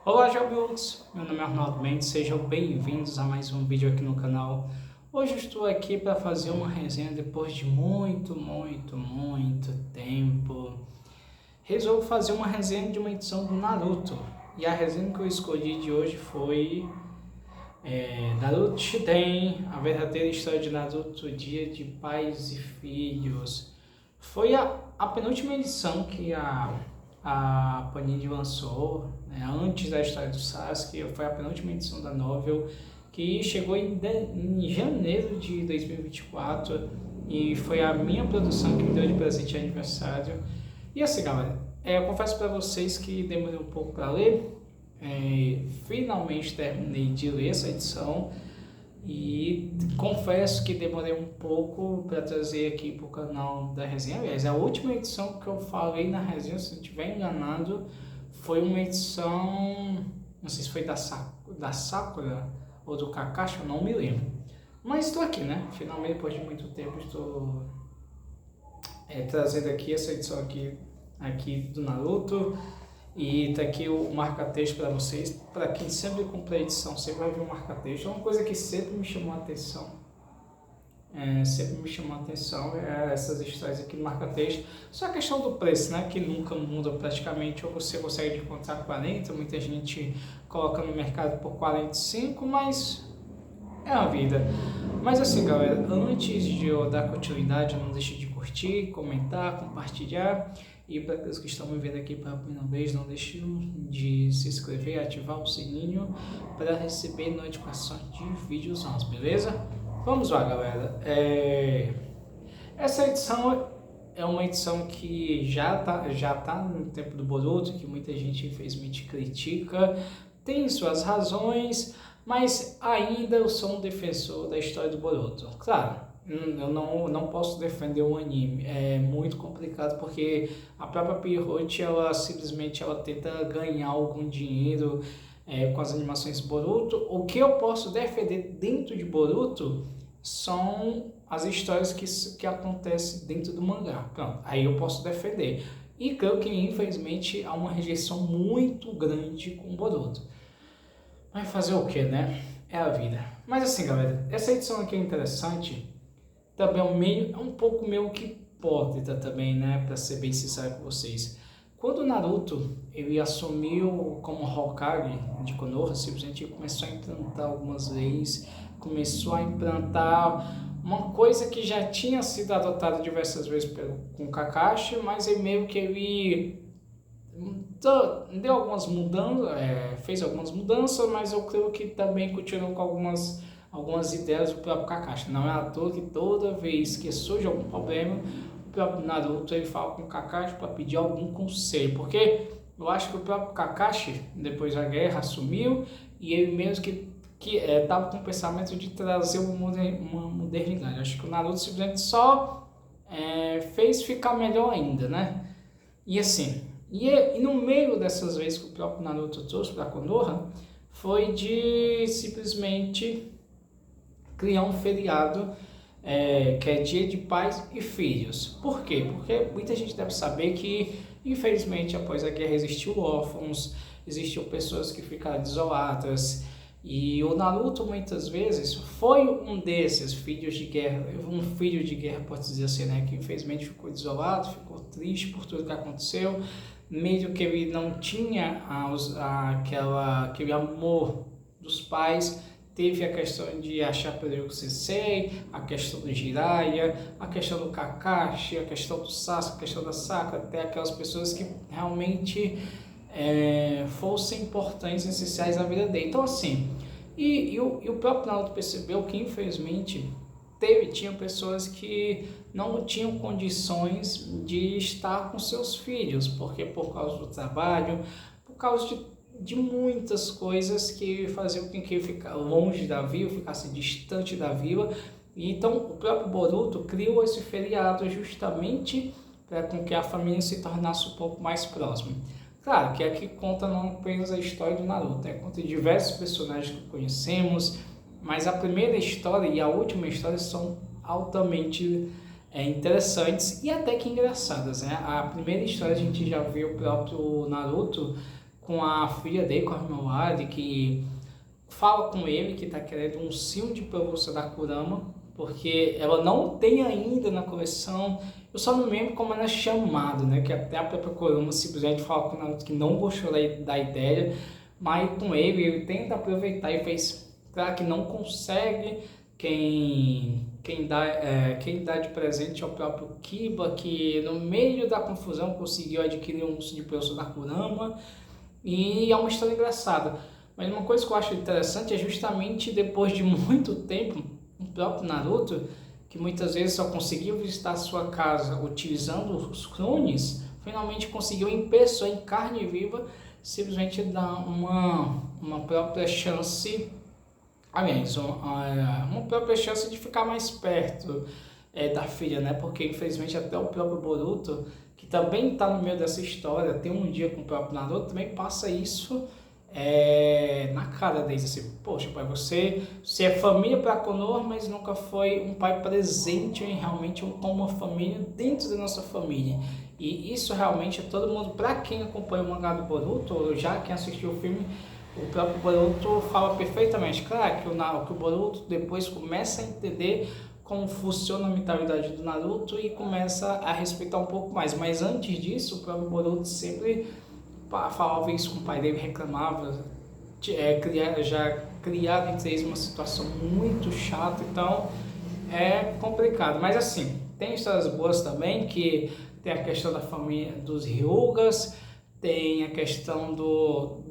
Olá, Joguts! Meu nome é Arnaldo Mendes, sejam bem-vindos a mais um vídeo aqui no canal. Hoje eu estou aqui para fazer uma resenha depois de muito tempo. Resolvo fazer uma resenha de uma edição do Naruto. E a resenha que eu escolhi de hoje foi Naruto Shippuden, a verdadeira história de Naruto, Dia de Pais e Filhos. Foi a penúltima edição que a Panini lançou, né, antes da história do Sasuke. Foi a penúltima edição da novel, que chegou em janeiro de 2024 e foi a minha produção que me deu de presente de aniversário. E assim, galera, eu confesso para vocês que demorei um pouco para ler. Finalmente terminei de ler essa edição e confesso que demorei um pouco para trazer aqui para o canal da resenha. Aliás, a última edição que eu falei na resenha, se não estiver enganado, foi uma edição, não sei se foi da Sakura ou do Kakashi, eu não me lembro. Mas estou aqui, né? Finalmente, depois de muito tempo, estou trazendo aqui essa edição aqui do Naruto. E tá aqui o marca-texto para vocês. Para quem sempre compra a edição, sempre vai ver o marca-texto. É uma coisa que sempre me chamou a atenção. Essas histórias aqui do marca-texto. Só a questão do preço, né? Que nunca muda praticamente. Ou você consegue encontrar 40, muita gente coloca no mercado por 45, mas é a vida. Mas assim, galera, antes de eu dar continuidade, não deixe de curtir, comentar, compartilhar. E para aqueles que estão me vendo aqui pela primeira vez, não deixem de se inscrever e ativar o sininho para receber notificações de vídeos novos, beleza? Vamos lá, galera. Essa edição é uma edição que já tá no tempo do Boruto, que muita gente infelizmente critica, tem suas razões, mas ainda eu sou um defensor da história do Boruto. Claro, eu não posso defender o anime, é muito complicado porque a própria Pierrot, ela simplesmente tenta ganhar algum dinheiro com as animações de Boruto. O que eu posso defender dentro de Boruto são as histórias que acontecem dentro do mangá. Pronto, aí eu posso defender. E creio que infelizmente há uma rejeição muito grande com Boruto. Vai fazer o que, né? É a vida. Mas assim, galera, essa edição aqui é interessante. Também é um pouco meio que hipócrita também, né? Pra ser bem sincero com vocês. Quando o Naruto ele assumiu como Hokage de Konoha, simplesmente começou a implantar algumas leis, começou a implantar uma coisa que já tinha sido adotada diversas vezes com Kakashi, mas meio que ele deu algumas mudanças, fez algumas mudanças, mas eu creio que também continuou com algumas ideias do próprio Kakashi. Não é à toa que toda vez que surge algum problema, o próprio Naruto ele fala com o Kakashi para pedir algum conselho, porque eu acho que o próprio Kakashi, depois da guerra, assumiu e ele mesmo que estava com o pensamento de trazer uma modernidade. Acho que o Naruto simplesmente só fez ficar melhor ainda, né? E assim, e no meio dessas vezes que o próprio Naruto trouxe para Konoha, foi de simplesmente criar um feriado que é Dia de Pais e Filhos. Por quê? Porque muita gente deve saber que, infelizmente, após a guerra existiu órfãos, existiam pessoas que ficaram desoladas, e o Naruto muitas vezes foi um desses filhos de guerra, um filho de guerra, pode dizer assim, né? Que infelizmente ficou desolado, ficou triste por tudo que aconteceu, mesmo que ele não tinha aquele amor dos pais. Teve a questão de achar Peruko Sensei, a questão do Jiraiya, a questão do Kakashi, a questão do Sasuke, a questão da Sakura, até aquelas pessoas que realmente fossem importantes e essenciais na vida dele. Então assim, e o próprio Naruto percebeu que infelizmente tinha pessoas que não tinham condições de estar com seus filhos, porque por causa do trabalho, por causa de muitas coisas que faziam com que ele ficasse longe da vila, ficasse distante da vila. E então o próprio Boruto criou esse feriado justamente para com que a família se tornasse um pouco mais próxima. Claro que aqui conta não apenas a história do Naruto, conta diversos personagens que conhecemos, mas a primeira história e a última história são altamente interessantes e até que engraçadas, né? A primeira história a gente já viu o próprio Naruto com a filha dele, com a Himawari, que fala com ele que está querendo um sim de pelúcia da Kurama, porque ela não tem ainda na coleção. Eu só não lembro como ela é chamada, né? Que até a própria Kurama simplesmente fala com o Naruto que não gostou da ideia, mas com ele tenta aproveitar e fez claro que não consegue. Quem dá de presente é o próprio Kiba, que no meio da confusão conseguiu adquirir um urso de pelúcia da Kurama, e é uma história engraçada. Mas uma coisa que eu acho interessante é justamente depois de muito tempo, o próprio Naruto, que muitas vezes só conseguiu visitar sua casa utilizando os clones, finalmente conseguiu em pessoa, em carne viva, simplesmente dar uma própria chance, aliás, uma própria chance de ficar mais perto da filha, né? Porque infelizmente até o próprio Boruto, que também está no meio dessa história, tem um dia com o próprio Naruto, também passa isso na cara deles, assim, poxa, pai, você é família para Konoha, mas nunca foi um pai presente em realmente como uma família dentro da nossa família. E isso realmente todo mundo, para quem acompanha o mangá do Boruto, ou já quem assistiu o filme, o próprio Boruto fala perfeitamente. Claro que o Boruto depois começa a entender como funciona a mentalidade do Naruto e começa a respeitar um pouco mais. Mas antes disso, o próprio Boruto sempre falava isso com o pai dele, reclamava, já criava entre eles uma situação muito chata, então é complicado. Mas assim, tem histórias boas também, que tem a questão da família dos Hyugas, tem a questão do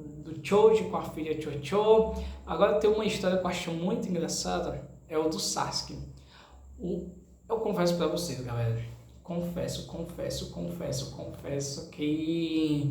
Choji com a filha Chocho. Agora tem uma história que eu acho muito engraçada, é o do Sasuke. Eu confesso pra vocês, galera, confesso que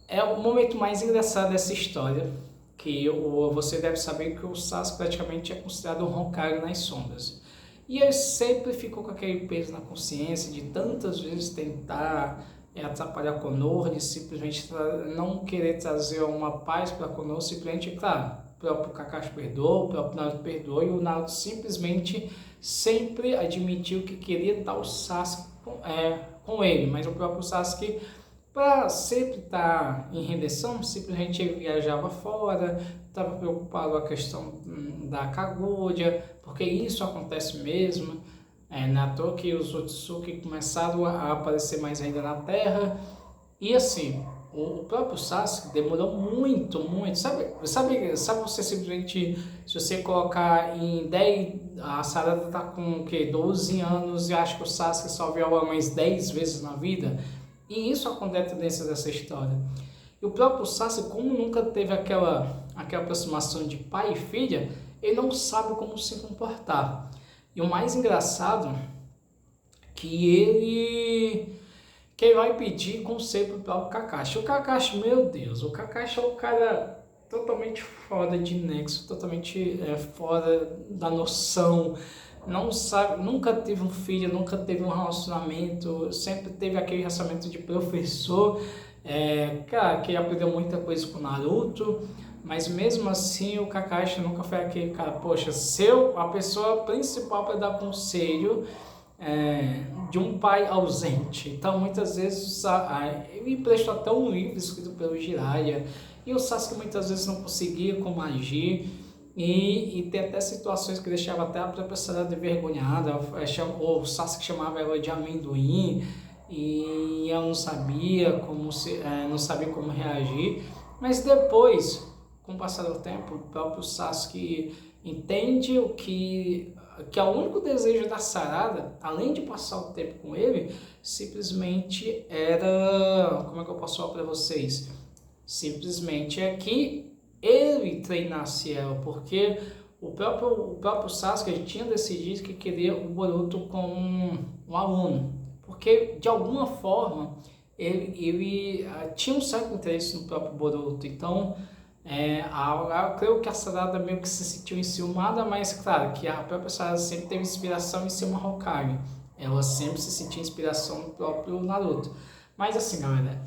é o momento mais engraçado dessa história, que você deve saber que o Sasuke praticamente é considerado um Hokage nas sombras. E ele sempre ficou com aquele peso na consciência de tantas vezes tentar atrapalhar Konoha, de simplesmente não querer trazer uma paz para Konoha, simplesmente, claro, o próprio Kakashi perdoou, o próprio Naruto perdoou, e o Naruto simplesmente sempre admitiu que queria dar o Sasuke com ele, mas o próprio Sasuke, para sempre estar em redenção, simplesmente ele viajava fora, estava preocupado com a questão da Kaguya, porque isso acontece mesmo. Não é à toa que os Otsutsuki começaram a aparecer mais ainda na Terra. E assim, o próprio Sasuke demorou muito. Sabe você simplesmente, se você colocar em 10, a Sarada está com o quê? 12 anos e acha que o Sasuke só viu ela mais 10 vezes na vida? E isso acontece dentro dessa história. E o próprio Sasuke, como nunca teve aquela aproximação de pai e filha, ele não sabe como se comportar. E o mais engraçado é que ele vai pedir conselho pro próprio Kakashi. O Kakashi, meu Deus, o Kakashi é um cara totalmente fora de nexo, totalmente fora da noção. Não sabe, nunca teve um filho, nunca teve um relacionamento, sempre teve aquele relacionamento de professor, cara, que aprendeu muita coisa com o Naruto, mas mesmo assim o Kakashi nunca foi aquele cara, poxa, a pessoa principal para dar conselho de um pai ausente. Então muitas vezes ele emprestou até um livro escrito pelo Jiraiya, e o Sasuke muitas vezes não conseguia como agir. E tem até situações que deixava até a própria Sarada envergonhada. O Sasuke chamava ela de amendoim e ela não sabia não sabia como reagir. Mas depois, com o passar do tempo, o próprio Sasuke entende que é o único desejo da Sarada, além de passar o tempo com ele, simplesmente era, como é que eu posso falar para vocês? Simplesmente é que ele treinasse ela, porque o próprio Sasuke tinha decidido que queria o Boruto como um aluno, porque de alguma forma ele tinha um certo interesse no próprio Boruto. Então eu creio que a Sarada meio que se sentiu enciumada, mas claro que a própria Sarada sempre teve inspiração em ser uma Hokage, ela sempre se sentia inspiração no próprio Naruto. Mas assim, galera,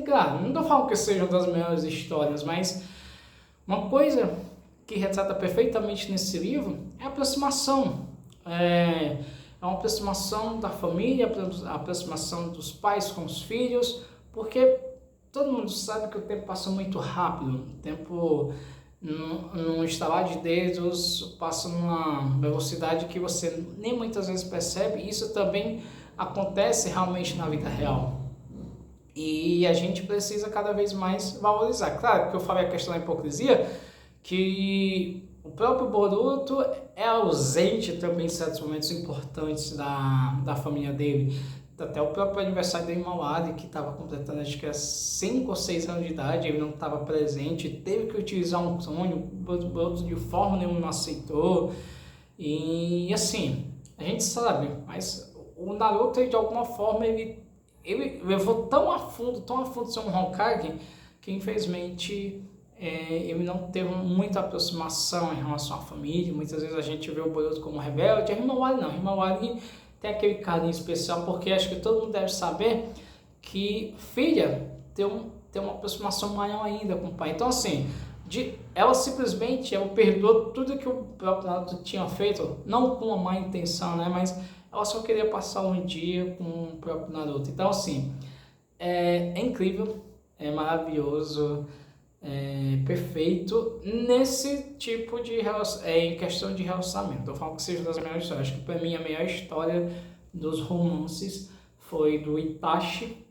claro, não estou falando que seja uma das melhores histórias, mas uma coisa que retrata perfeitamente nesse livro é a aproximação. É uma aproximação da família, a aproximação dos pais com os filhos, porque todo mundo sabe que o tempo passa muito rápido, o tempo num estalar de dedos passa numa velocidade que você nem muitas vezes percebe. Isso também acontece realmente na vida real. E a gente precisa cada vez mais valorizar. Claro que eu falei a questão da hipocrisia, que o próprio Boruto é ausente também em certos momentos importantes da família dele. Até o próprio aniversário do Imawari, que estava completando acho que 5 ou 6 anos de idade, ele não estava presente, teve que utilizar um clone, o Boruto de forma nenhuma não aceitou. E assim, a gente sabe, mas o Naruto de alguma forma ele levou tão a fundo ser um Hokage, que infelizmente ele não teve muita aproximação em relação à família. Muitas vezes a gente vê o Boruto como rebelde, a Himawari não, a Himawari tem aquele carinho especial, porque acho que todo mundo deve saber que filha tem uma aproximação maior ainda com o pai. Então assim, ela simplesmente perdoou tudo que o próprio Naruto tinha feito, não com uma má intenção, né, mas ela só queria passar um dia com o próprio Naruto. Então assim, é incrível, é maravilhoso, perfeito nesse tipo de em questão de relacionamento. Eu falo que seja das melhores histórias. Acho que para mim a melhor história dos romances foi do Itachi,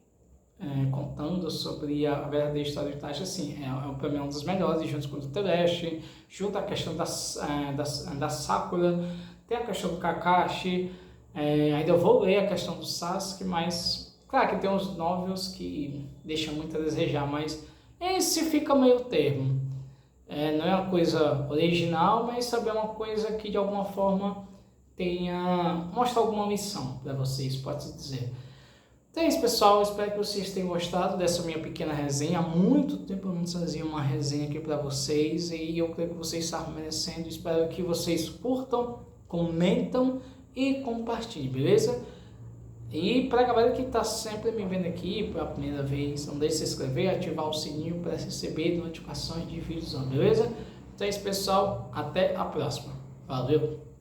contando sobre a verdadeira história do Itachi. Assim, para mim um dos melhores, junto com o Teleste, junto à questão da Sakura, tem a questão do Kakashi, ainda eu vou ler a questão do Sasuke, mas claro que tem uns novels que deixam muito a desejar, mas esse fica meio termo. Não é uma coisa original, mas sabe, é uma coisa que de alguma forma mostra alguma lição para vocês, pode-se dizer. Então é isso, pessoal, espero que vocês tenham gostado dessa minha pequena resenha. Há muito tempo eu não fazia uma resenha aqui para vocês e eu creio que vocês estão merecendo. Espero que vocês curtam, comentam e compartilhem, beleza? E para a galera que está sempre me vendo aqui pela primeira vez, não deixe de se inscrever, ativar o sininho para receber notificações de vídeos, beleza? Então é isso, pessoal, até a próxima. Valeu!